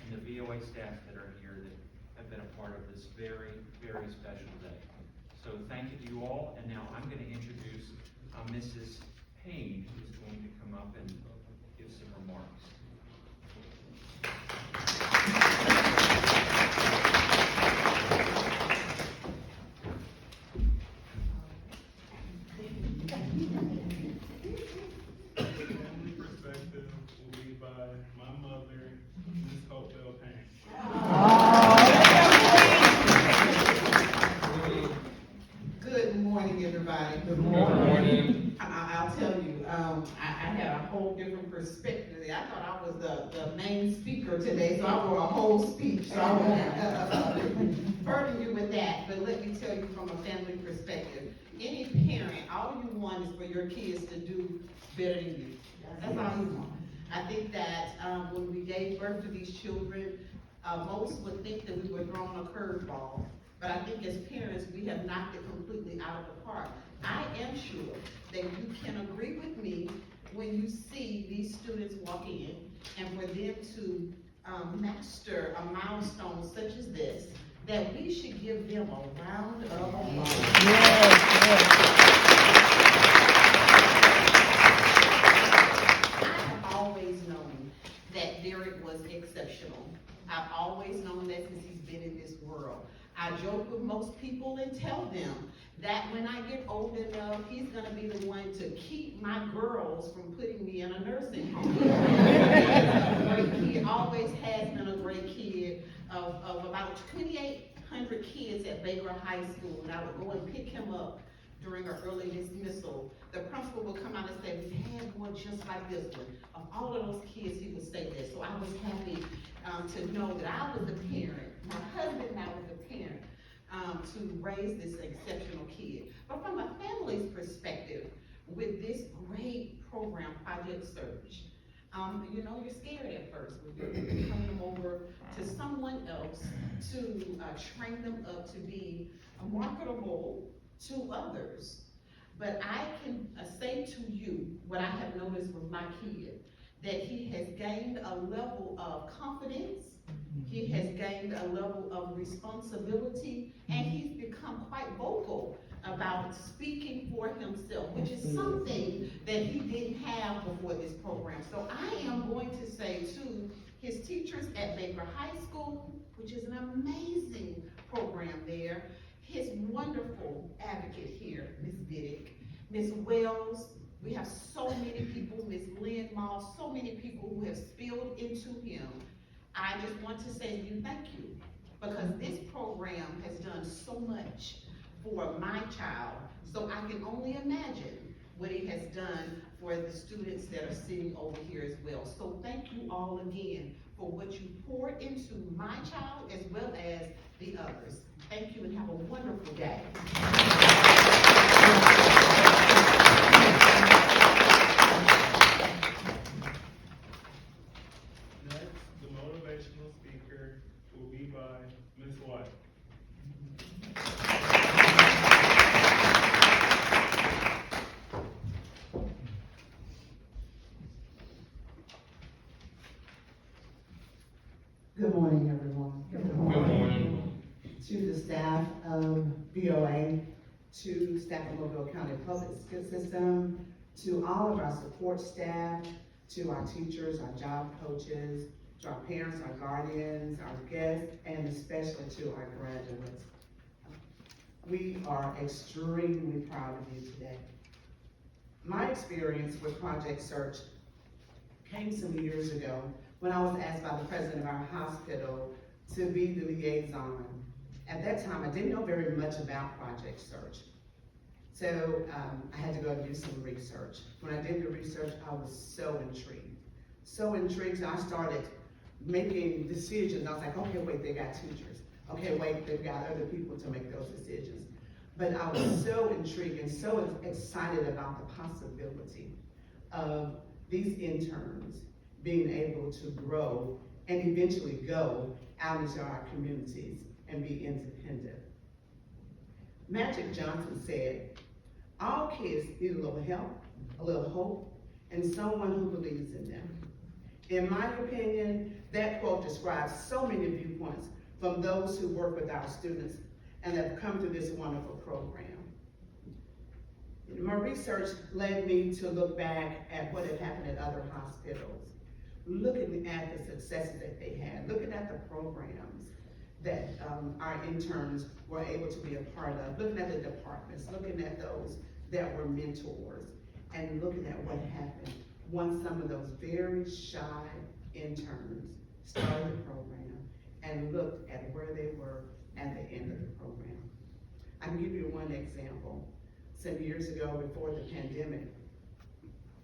and the VOA staff that are here that have been a part of this very, very special day. So thank you to you all, and now I'm going to introduce Mrs. Payne, who's going to come up and give some remarks. Family perspective will be by my mother, Ms. Hopewell Payne. Good morning, everybody. Good morning. I'll tell you, I had a whole different perspective. I thought I was the main speaker today, so I wrote a whole speech. So I won't burden you with that, but let me tell you from a family perspective. Any parent, all you want is for your kids to do better than you. That's all you want. I think that when we gave birth to these children, most would think that we were throwing a curveball. But I think as parents, we have knocked it completely out of the park. I am sure that you can agree with me when you see these students walk in, and for them to master a milestone such as this, that we should give them a round of applause. I have always known that Derek was exceptional. I've always known that since he's been in this world. I joke with most people and tell them that when I get old enough, he's gonna be the one to keep my girls from putting me in a nursing home. He always has been a great kid. Of about 2,800 kids at Baker High School, and I would go and pick him up during an early dismissal. The principal would come out and say, "We've had one just like this one." Of all of those kids, he would say that. So I was happy to know that I was the parent, my husband and I was the parent, to raise this exceptional kid. But from a family's perspective, with this great program, Project Surge, you're scared at first when you're turning them over to someone else to train them up to be marketable to others. But I can say to you what I have noticed with my kid, that he has gained a level of confidence, he has gained a level of responsibility, and he's become quite vocal about speaking for himself, which is something that he didn't have before this program. So I am going to say to his teachers at Baker High School, which is an amazing program there, his wonderful advocate here, Ms. Biddick, Ms. Wells, we have so many people, Ms. Lynn Moss, so many people who have spilled into him. I just want to say to you, thank you, because this program has done so much for my child. So I can only imagine what it has done for the students that are sitting over here as well. So thank you all again for what you poured into my child as well as the others. Thank you and have a wonderful day. Next, the motivational speaker will be by Ms. White. Good morning, everyone. Good morning. To the staff of VOA, to staff of Mobile County Public School System, to all of our support staff, to our teachers, our job coaches, to our parents, our guardians, our guests, and especially to our graduates. We are extremely proud of you today. My experience with Project Search came some years ago when I was asked by the president of our hospital to be the liaison. At that time, I didn't know very much about Project Search. So I had to go and do some research. When I did the research, I was so intrigued. So intrigued, so I started making decisions. I was like, okay, wait, they got teachers. Okay, wait, they've got other people to make those decisions. But I was so intrigued and so excited about the possibility of these interns being able to grow and eventually go out into our communities and be independent. Magic Johnson said, all kids need a little help, a little hope, and someone who believes in them. In my opinion, that quote describes so many viewpoints from those who work with our students and have come through this wonderful program. My research led me to look back at what had happened at other hospitals, looking at the successes that they had, looking at the programs that our interns were able to be a part of, looking at the departments, looking at those that were mentors, and looking at what happened once some of those very shy interns started the program and looked at where they were at the end of the program. I can give you one example. Some years ago, before the pandemic,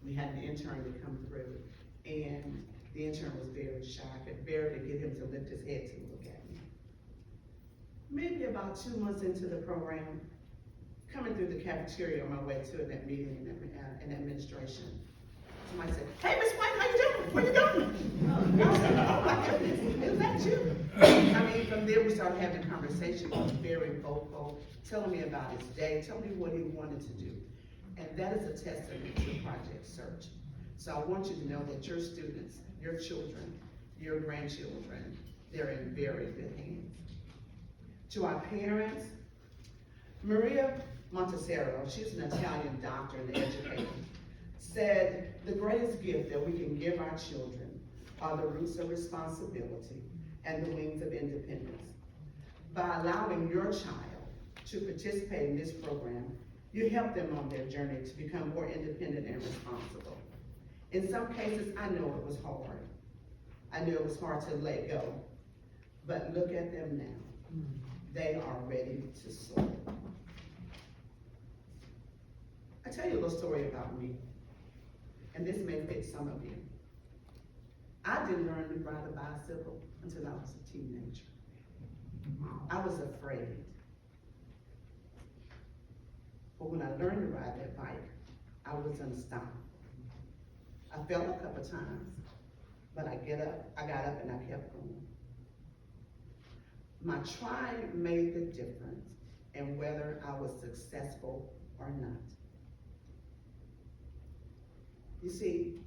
we had an intern to come through, and the intern was very shy. I could barely get him to lift his head to look at me. Maybe about 2 months into the program, coming through the cafeteria on my way to that meeting in administration, somebody said, "Hey, Miss White, how you doing? Where you going?" I was like, "Oh my goodness, is that you?" I mean, from there we started having a conversation. He was very vocal, telling me about his day, telling me what he wanted to do. And that is a testament to Project Search. So I want you to know that your students, your children, your grandchildren, they're in very good hands. To our parents, Maria Montessero, she's an Italian doctor and educator, said the greatest gift that we can give our children are the roots of responsibility and the wings of independence. By allowing your child to participate in this program, you help them on their journey to become more independent and responsible. In some cases, I know it was hard. I knew it was hard to let go, but look at them now. They are ready to soar. I tell you a little story about me, and this may fit some of you. I didn't learn to ride a bicycle until I was a teenager. I was afraid. But when I learned to ride that bike, I was unstoppable. I fell a couple times, but I got up and I kept going. My try made the difference in whether I was successful or not. You see,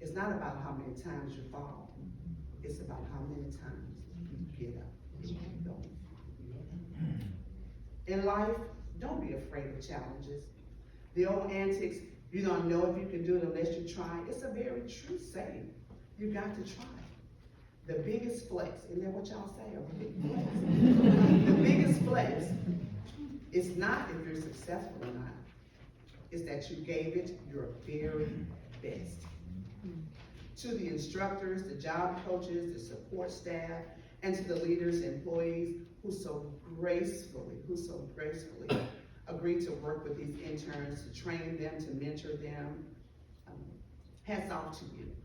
it's not about how many times you fall, it's about how many times you get up and keep going. In life, don't be afraid of challenges. The old antics, you don't know if you can do it unless you try, it's a very true saying. You got to try. The biggest flex, isn't that what y'all say? A big flex. The biggest flex is not if you're successful or not. It's that you gave it your very best. To the instructors, the job coaches, the support staff, and to the leaders, employees who so gracefully agreed to work with these interns, to train them, to mentor them. Hats off to you.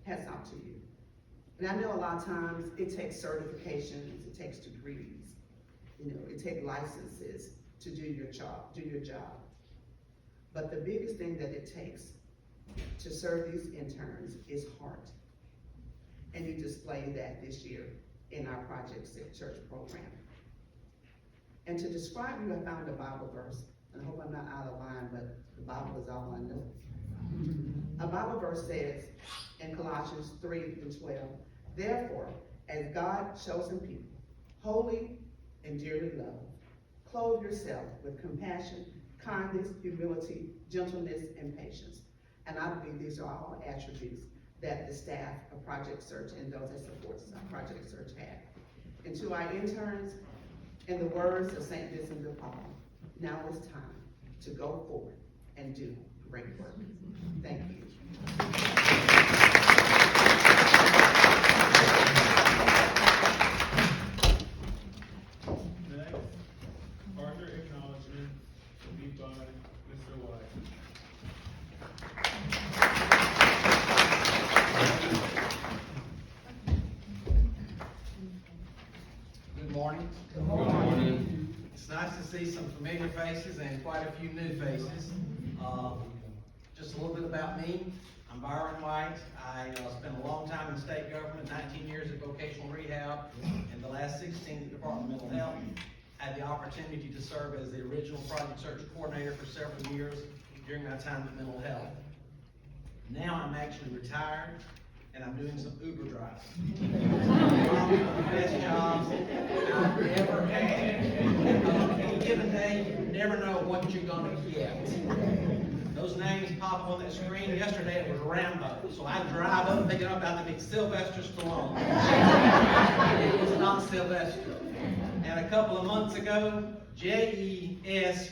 Hats off to you. And I know a lot of times it takes certifications, it takes degrees, it takes licenses to do your job. But the biggest thing that it takes to serve these interns is heart. And you displayed that this year in our Project Search program. And to describe you, I found a Bible verse, and I hope I'm not out of line, but the Bible is all I know. A Bible verse says in Colossians 3:12, "Therefore, as God's chosen people, holy and dearly loved, clothe yourself with compassion, kindness, humility, gentleness, and patience." And I believe these are all attributes that the staff of Project Search and those that support Project Search have. And to our interns, in the words of St. Vincent de Paul, now it's time to go forward and do great work. Thank you. Next, partner acknowledgement will be by Mr. White. Good morning. Good morning. It's nice to see some familiar faces and quite a few new faces. Just a little bit about me. I'm Byron White. I spent a long time in state government, 19 years at vocational rehab, and the last 16 at the Department of Mental Health. Had the opportunity to serve as the original Project Search coordinator for several years during my time at Mental Health. Now I'm actually retired, and I'm doing some Uber driving. Probably one of the best jobs I've ever had. On any given day, you never know what you're gonna get. Those names pop up on that screen. Yesterday it was Rambo, so I drive up thinking I'm about to meet Sylvester Stallone. It was not Sylvester. And a couple of months ago, Jesus.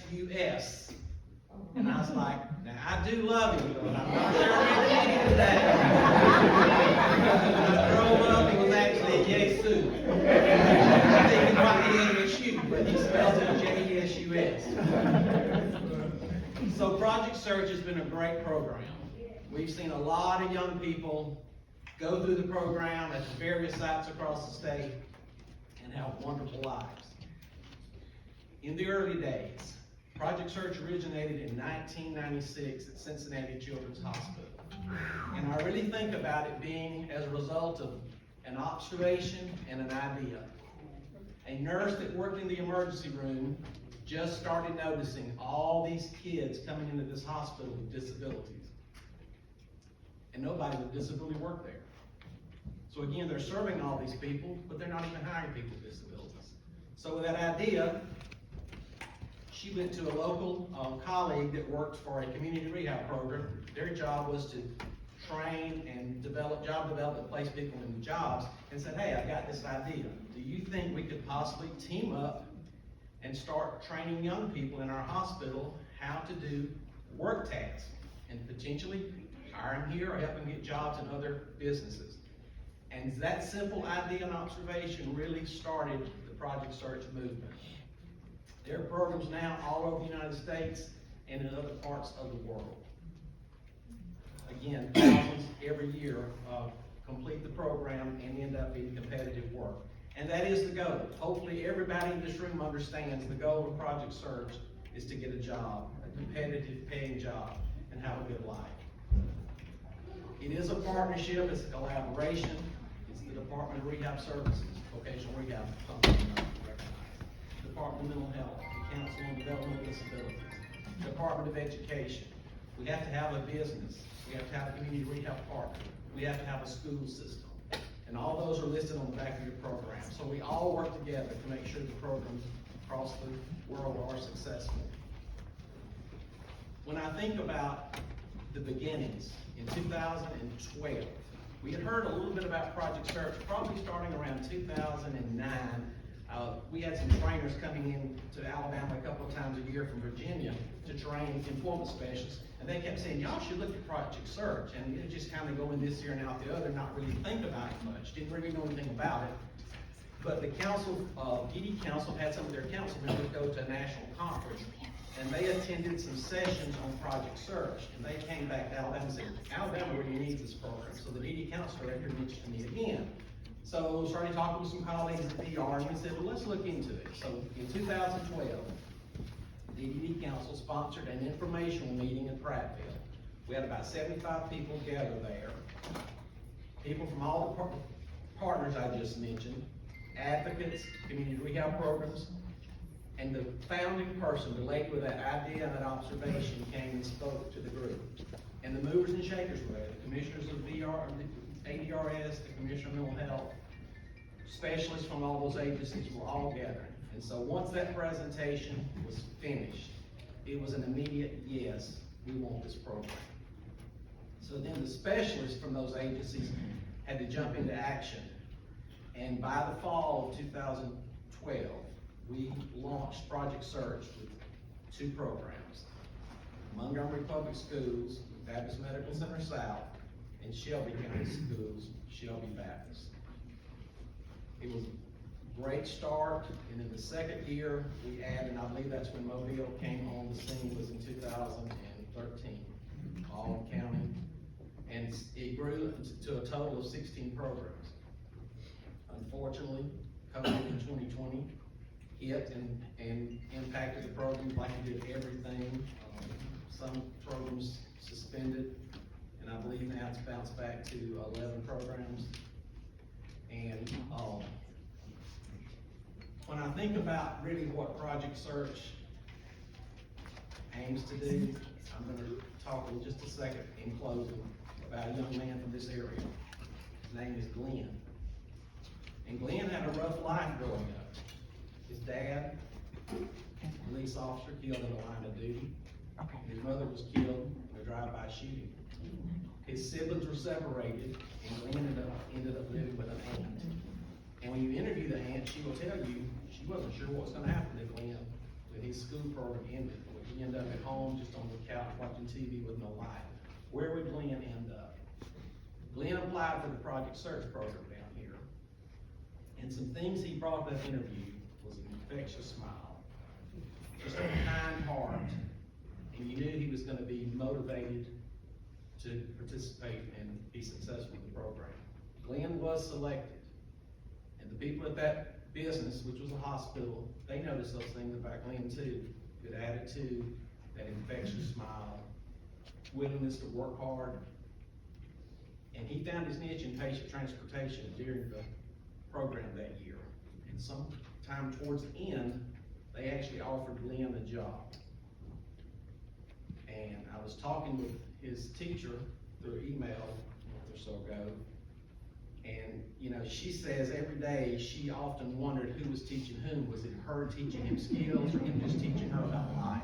And I was like, now I do love you, but I'm not sure I'm ready to meet you today. When I drove up, it was actually Jesus. I think it's probably ASU, but he spells it J-E-S-U-S. So Project Search has been a great program. We've seen a lot of young people go through the program at various sites across the state and have wonderful lives. In the early days, Project Search originated in 1996 at Cincinnati Children's Hospital. And I really think about it being as a result of an observation and an idea. A nurse that worked in the emergency room just started noticing all these kids coming into this hospital with disabilities. And nobody with disability worked there. So again, they're serving all these people, but they're not even hiring people with disabilities. So with that idea, she went to a local colleague that worked for a community rehab program. Their job was to train and job development, place people into jobs, and said, hey, I got this idea. Do you think we could possibly team up and start training young people in our hospital how to do work tasks and potentially hire them here or help them get jobs in other businesses? And that simple idea and observation really started the Project Search movement. There are programs now all over the United States and in other parts of the world. Again, thousands every year complete the program and end up in competitive work. And that is the goal. Hopefully everybody in this room understands the goal of Project Search is to get a job, a competitive paying job, and have a good life. It is a partnership, it's a collaboration. It's the Department of Rehab Services, Vocational Rehab, Department of Mental Health, the Council on Developmental Disabilities, Department of Education. We have to have a business. We have to have a community rehab partner. We have to have a school system. And all those are listed on the back of your program. So we all work together to make sure the programs across the world are successful. When I think about the beginnings, in 2012, we had heard a little bit about Project Search, probably starting around 2009. We had some trainers coming in to Alabama a couple of times a year from Virginia to train employment specialists. And they kept saying, y'all should look at Project Search. And it just kind of go in this ear and out the other, not really think about it much. Didn't really know anything about it. But the council, PD Council had some of their council members go to a national conference. And they attended some sessions on Project Search. And they came back to Alabama and said, Alabama really needs this program. So the PD Council Director mentioned me again. So started talking with some colleagues at DR and we said, well, let's look into it. So in 2012, the DDD Council sponsored an informational meeting in Prattville. We had about 75 people gather there. People from all the partners I just mentioned, advocates, community rehab programs, and the founding person, the lady with that idea and that observation, came and spoke to the group. And the movers and shakers were there, the commissioners of ADRS, the Commissioner of Mental Health, specialists from all those agencies were all gathering. And so once that presentation was finished, it was an immediate yes, we want this program. So then the specialists from those agencies had to jump into action. And by the fall of 2012, we launched Project Search with 2 programs. Montgomery Public Schools, Baptist Medical Center South, and Shelby County Schools, Shelby Baptist. It was a great start, and in the second year, we added, and I believe that's when Mobile came on the scene, was in 2013, all county, and it grew to a total of 16 programs. Unfortunately, COVID in 2020 hit and impacted the programs like it did everything. Some programs suspended, and I believe now it's bounced back to 11 programs. And when I think about really what Project Search aims to do, I'm going to talk in just a second in closing about a young man from this area. His name is Glenn. And Glenn had a rough life growing up. His dad, police officer, killed in the line of duty. His mother was killed in a drive-by shooting. His siblings were separated, and Glenn ended up living with an aunt. And when you interview the aunt, she will tell you she wasn't sure what was gonna happen to Glenn when his school program ended. Would he end up at home just on the couch watching TV with no life? Where would Glenn end up? Glenn applied for the Project Search program down here. And some things he brought to that interview was an infectious smile, just a kind heart, and you knew he was gonna be motivated to participate and be successful in the program. Glenn was selected, and the people at that business, which was a hospital, they noticed those things about Glenn too. Good attitude, that infectious smile, willingness to work hard. And he found his niche in patient transportation during the program that year. And sometime towards the end, they actually offered Glenn a job. And I was talking with his teacher through email a month or so ago. And, you know, she says every day she often wondered who was teaching whom. Was it her teaching him skills or him just teaching her about life?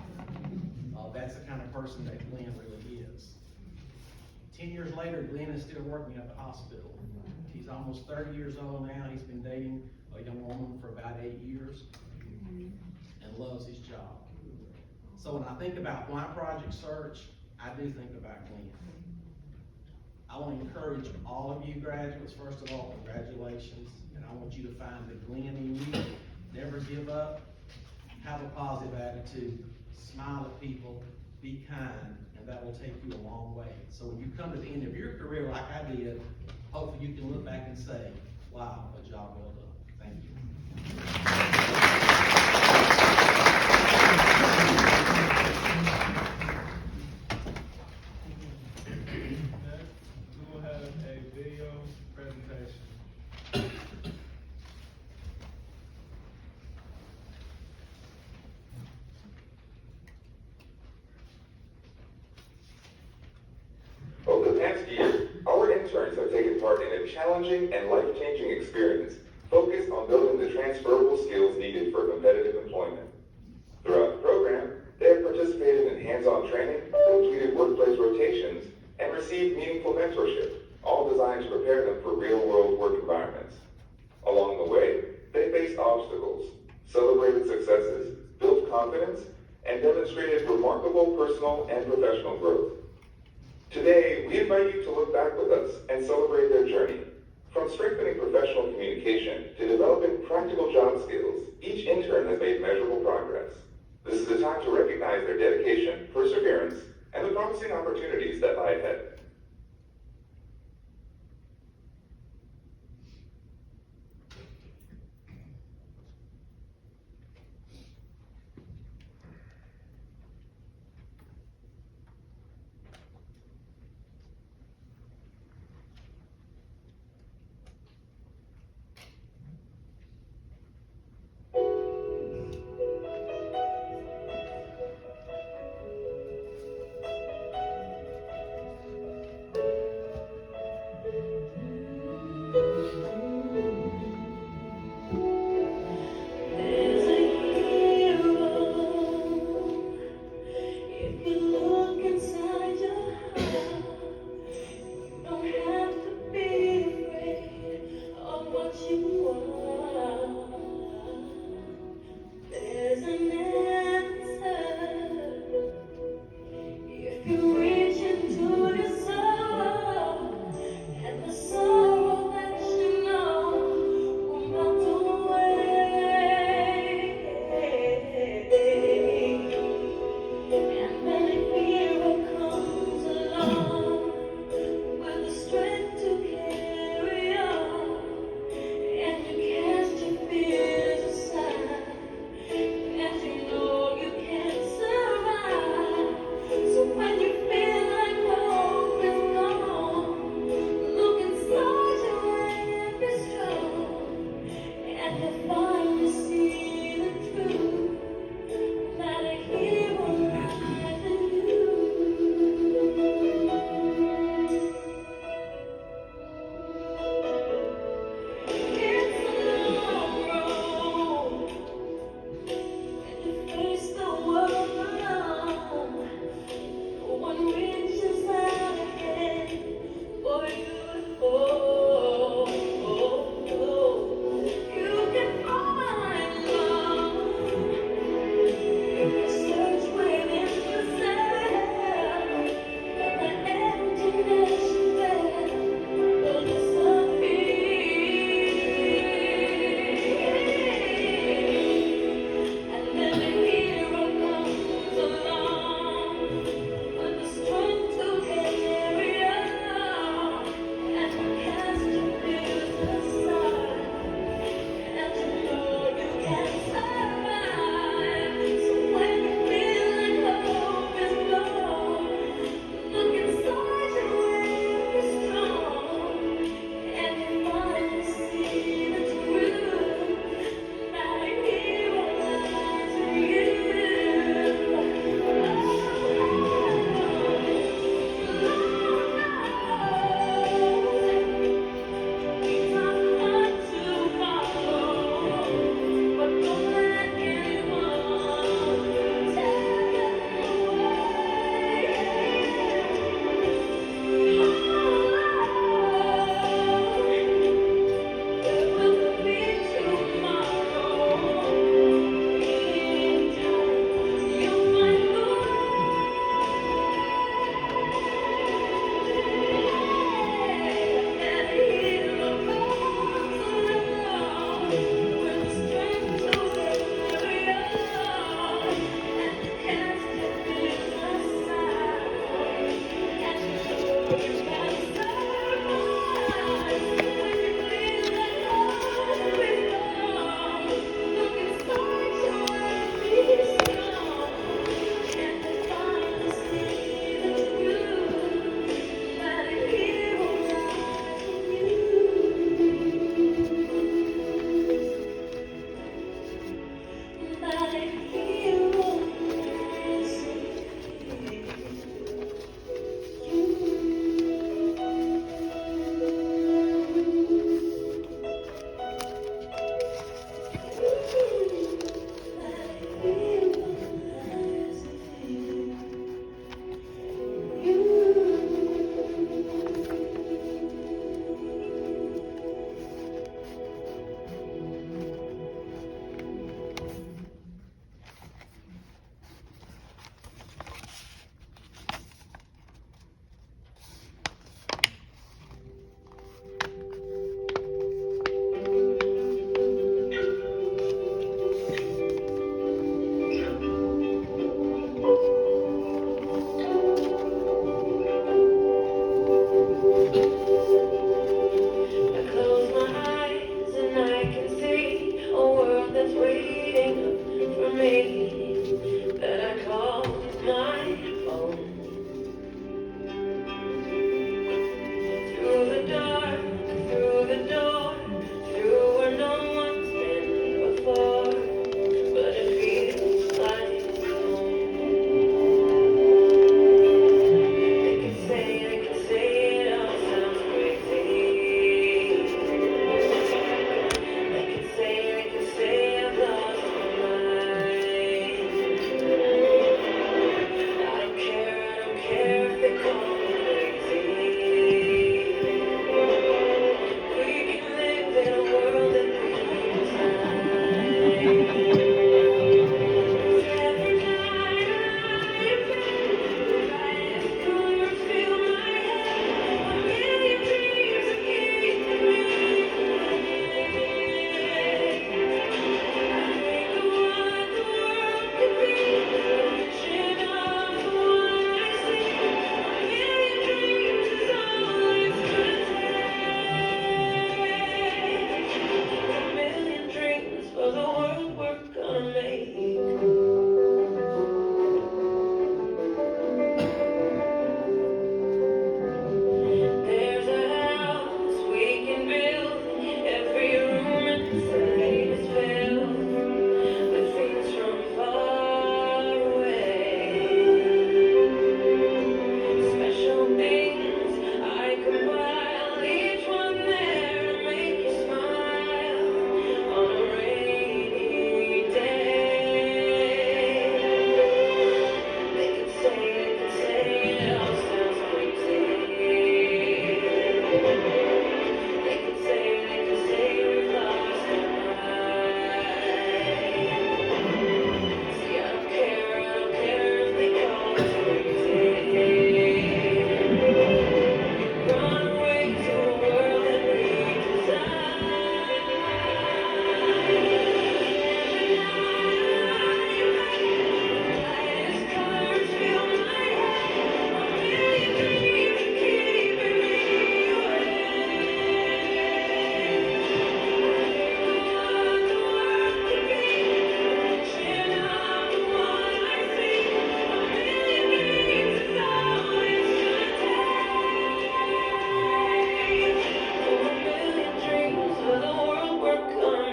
That's the kind of person that Glenn really is. 10 years later, Glenn is still working at the hospital. He's almost 30 years old now. He's been dating a young woman for about 8 years and loves his job. So when I think about why Project Search, I do think about Glenn. I want to encourage all of you graduates, first of all, congratulations. And I want you to find the Glenn in you. Never give up. Have a positive attitude. Smile at people. Be kind. And that will take you a long way. So when you come to the end of your career like I did, hopefully you can look back and say, wow, a job well done. Thank you. Next, we will have a video presentation. Over the past year, our interns have taken part in a challenging and life-changing experience focused on building the transferable skills needed for competitive employment. Throughout the program, they have participated in hands-on training, completed workplace rotations, and received meaningful mentorship, all designed to prepare them for real-world work environments. Along the way, they faced obstacles, celebrated successes, built confidence, and demonstrated remarkable personal and professional growth. Today, we invite you to look back with us and celebrate their journey. From strengthening professional communication to developing practical job skills, each intern has made measurable progress. This is the time to recognize their dedication, perseverance, and the promising opportunities that lie ahead. Strength to carry on, and you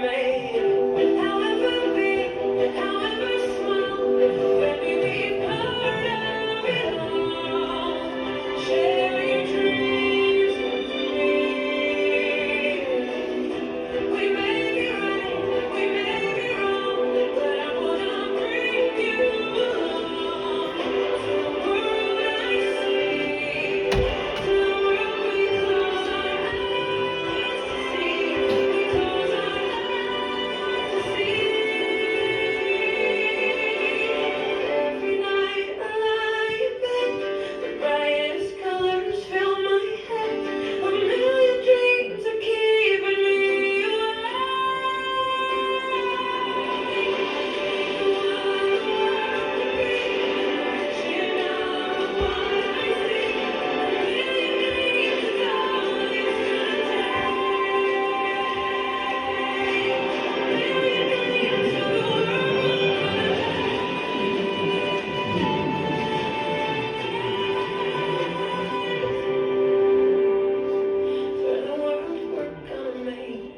made. However big and however small, let me be part of it all. Share your dreams with me. We may be right, we may be wrong, but I wanna bring you along to the world I see, to the world we close our eyes to see, we close our eyes to see. Every night I lie in bed, the brightest colors fill my head. A million dreams are keeping me alive. The world could be crashing out of what I see. A million dreams is all it's gonna take. A million dreams for the world for the world we're gonna make.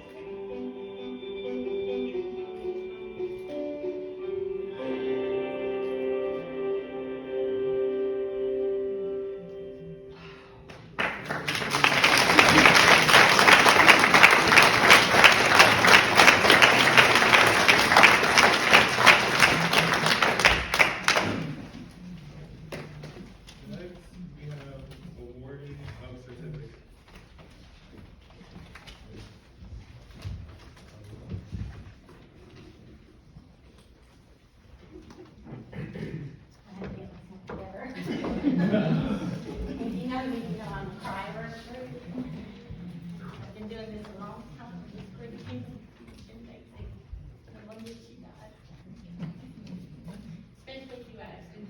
Next, we have awarding of certificates. I had to get myself together. If you know me, you know I'm a crier. I've been doing this a long time, this pretty people, and amazing. I love what you guys. Especially you Ashton.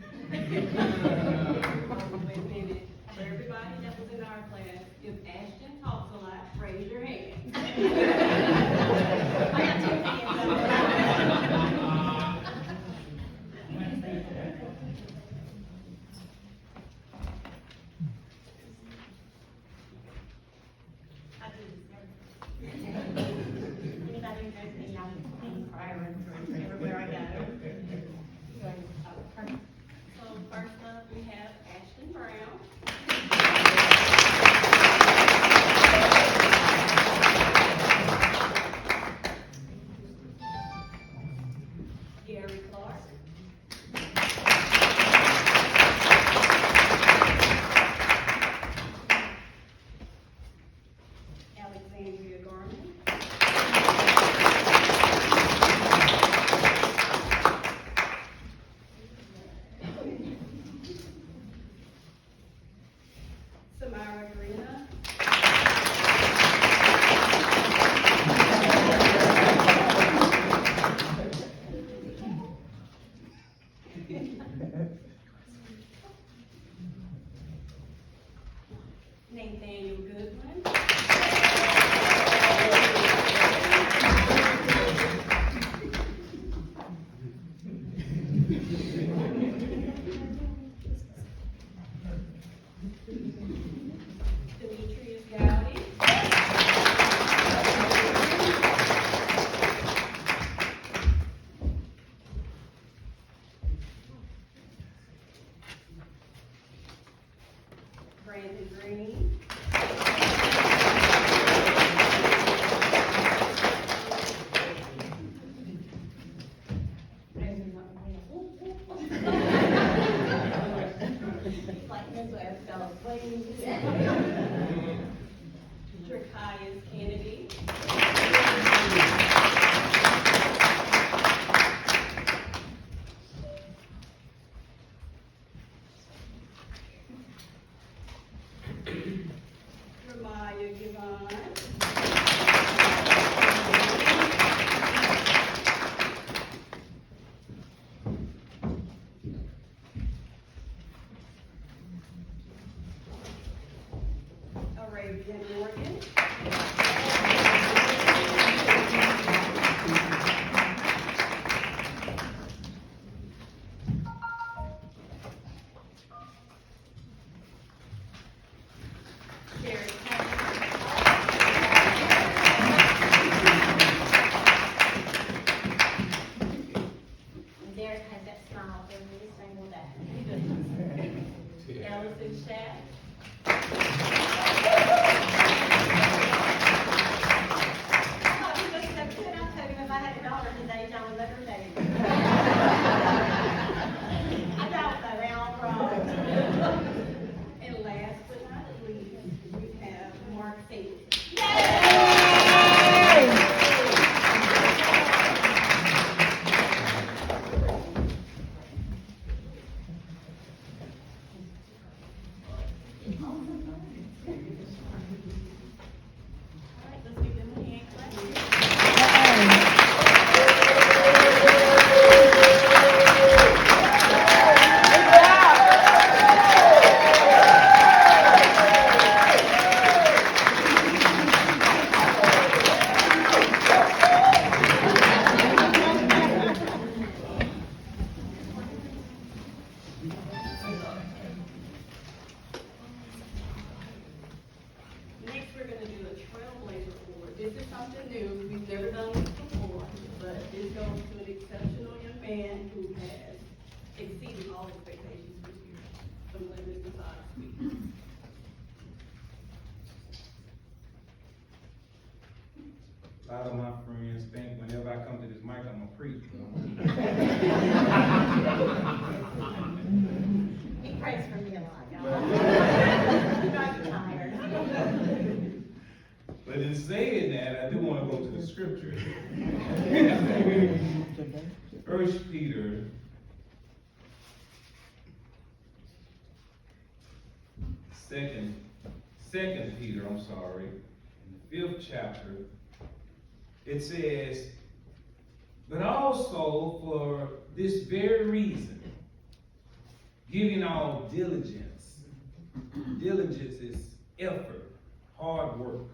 Wait a minute, for everybody that was in our class, if Ashton talks a lot, raise your hand. I got two hands up. I do this every- Anybody who knows me, I'm a crier everywhere I go. So first up, we have Ashton Brown. Gary Clark. Alexandria Garman. Samara Grina. Nathaniel Goodwin. Demetrius Gowdy. Brandon Green. Like this way, I fell asleep. Drakias Kennedy. Ramaya Givon. my friends think whenever I come to this mic, I'm a preach. He prays for me a lot, y'all. You might be tired. But in saying that, I do want to go to the scripture. 1 Peter. Second Peter, I'm sorry, in the 5th chapter, it says, but also for this very reason, giving all diligence. Diligence is effort, hard work.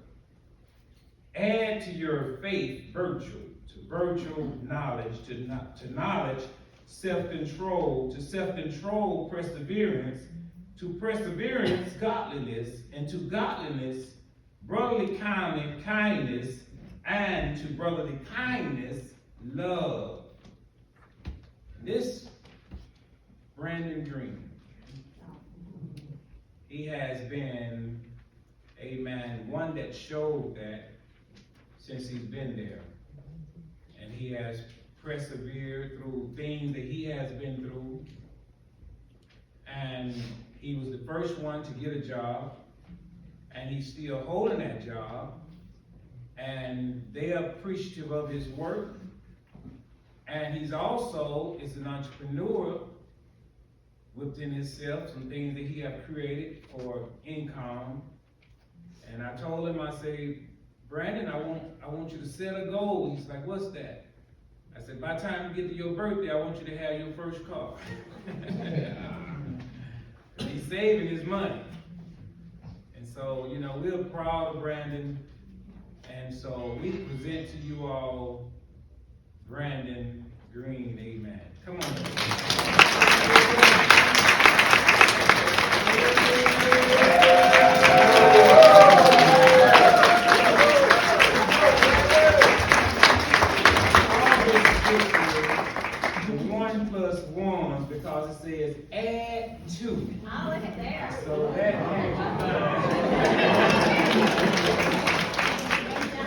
Add to your faith virtue, to virtue knowledge, to knowledge self-control, to self-control perseverance, to perseverance godliness, and to godliness brotherly kindness, and to brotherly kindness love. This Brandon Green, he has been, amen, one that showed that since he's been there. And he has persevered through things that he has been through. And he was the first one to get a job. And he's still holding that job. And they are appreciative of his work. And he's also is an entrepreneur within himself, some things that he have created for income. And I told him, I say, Brandon, I want you to set a goal. He's like, what's that? I said, by the time you get to your birthday, I want you to have your first car. He's saving his money. And so, you know, we're proud of Brandon. And so we present to you all Brandon Green, amen. Come on. Because it says add to. Oh, look at there. So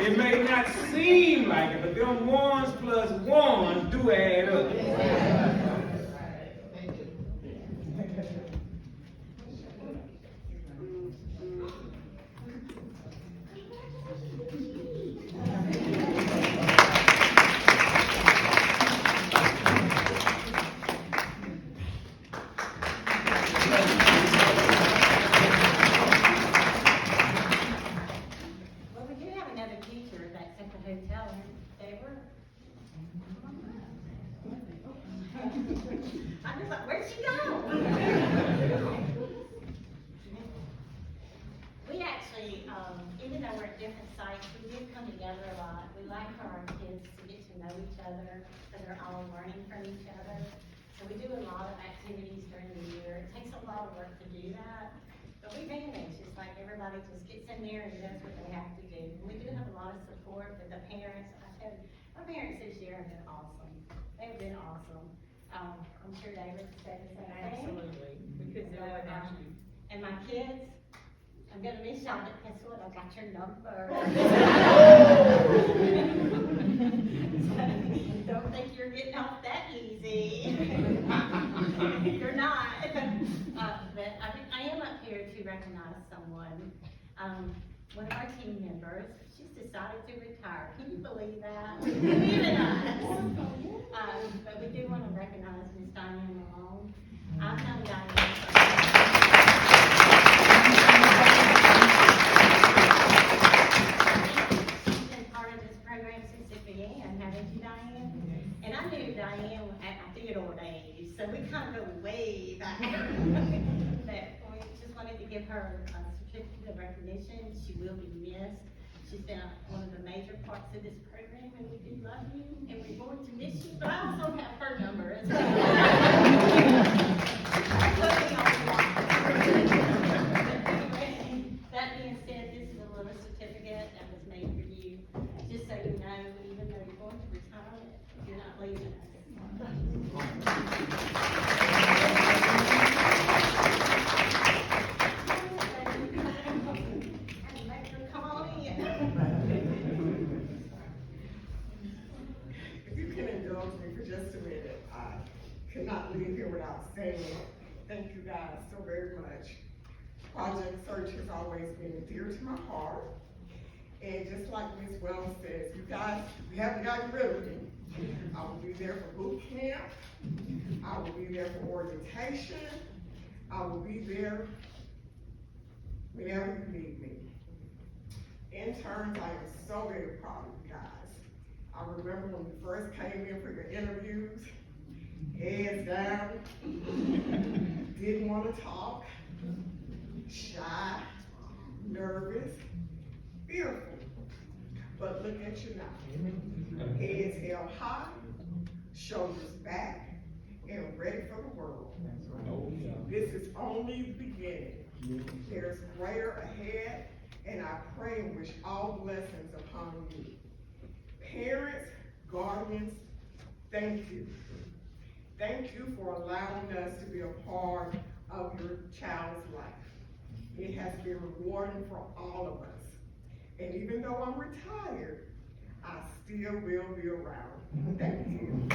it may not seem like it, but them ones plus ones do add up. Well, we do have another teacher that's at the hotel, and they were. I'm just like, where'd she go? We actually, even though we're at different sites, we do come together a lot. We like for our kids to get to know each other, so they're all learning from each other. So we do a lot of activities during the year. It takes a lot of work to do that, but we manage. It's like everybody just gets in there and does what they have to do. We do have a lot of support with the parents. I tell you, our parents this year have been awesome. They've been awesome. I'm sure David said the same thing. Absolutely, because So, and my kids, I'm gonna miss y'all, but guess what? I got your number. Don't think you're getting off that easy. You're not. But I am up here to recognize someone. One of our team members, she's decided to retire. Can you believe that? Even us. But we do want to recognize Miss Diane Malone. I've known Diane she's been part of this program since it began, haven't you, Diane? And I knew Diane at my Theodore days, so we kind of go way back. But we just wanted to give her a certificate of recognition. She will be missed. She's been one of the major parts of this program, and we do love you, and we're going to miss you, but I also have her number as well. That being said, this is a little certificate that was made for you, just so you know, even though you're going to retirement, you're not leaving us. Come on in. indulge me for just a minute. I could not leave here without saying thank you guys so very much. Project Search has always been dear to my heart. And just like Ms. Wells says, you guys, we haven't gotten rid of me. I will be there for boot camp. I will be there for orientation. I will be there whenever you need me. Interns, I am so very proud of you guys. I remember when you first came in for your interviews, heads down, didn't want to talk, shy, nervous, fearful. But look at you now. Heads held high, shoulders back, and ready for the world. This is only the beginning. There's greater ahead, and I pray and wish all blessings upon you. Parents, guardians, thank you. Thank you for allowing us to be a part of your child's life. It has been rewarding for all of us. And even though I'm retired, I still will be around. Thank you.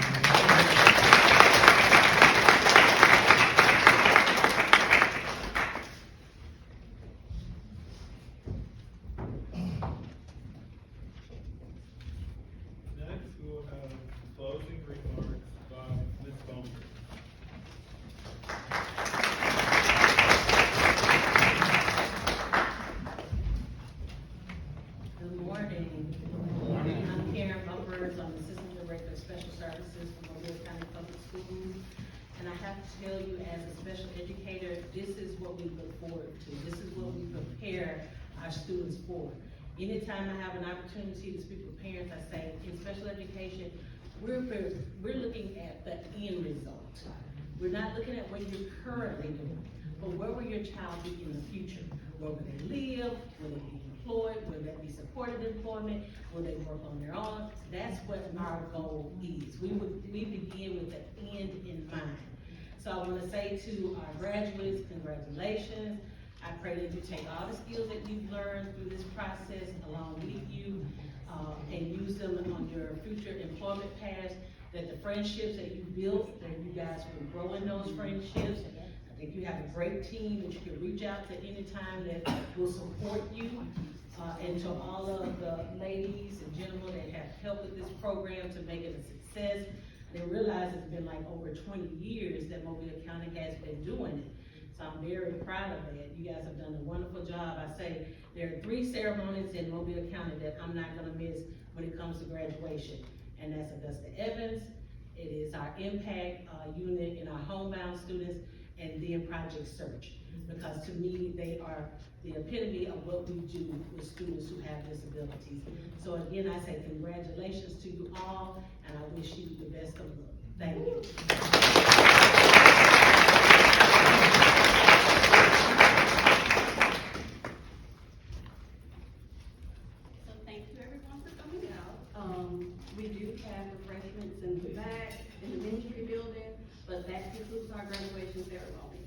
Next, we'll have closing remarks by Ms. Bowman. Good morning. I'm Karen Bumpers, I'm Assistant Director of Special Services for Mobile County Public Schools. And I have to tell you, as a special educator, this is what we look forward to. This is what we prepare our students for. Anytime I have an opportunity to speak with parents, I say, in special education, we're looking at the end result. We're not looking at what you're currently doing, but where will your child be in the future? Where will they live? Will they be employed? Will they be supported employment? Will they work on their own? That's what our goal is. We begin with the end in mind. So I want to say to our graduates, congratulations. I pray that you take all the skills that you've learned through this process along with you and use them on your future employment paths, that the friendships that you built, that you guys will grow in those friendships. I think you have a great team that you can reach out to anytime that will support you. And to all of the ladies and gentlemen that have helped with this program to make it a success, they realize it's been like over 20 years that Mobile County has been doing it. So I'm very proud of that. You guys have done a wonderful job. I say there are 3 ceremonies in Mobile County that I'm not gonna miss when it comes to graduation. And that's Augusta Evans, it is our impact unit in our homebound students, and then Project Search. Because to me, they are the epitome of what we do with students who have disabilities. So again, I say congratulations to you all, and I wish you the best of luck. Thank you. So thank you everyone for coming out. We do have refreshments in the back, in the ministry building, but that concludes our graduation ceremony.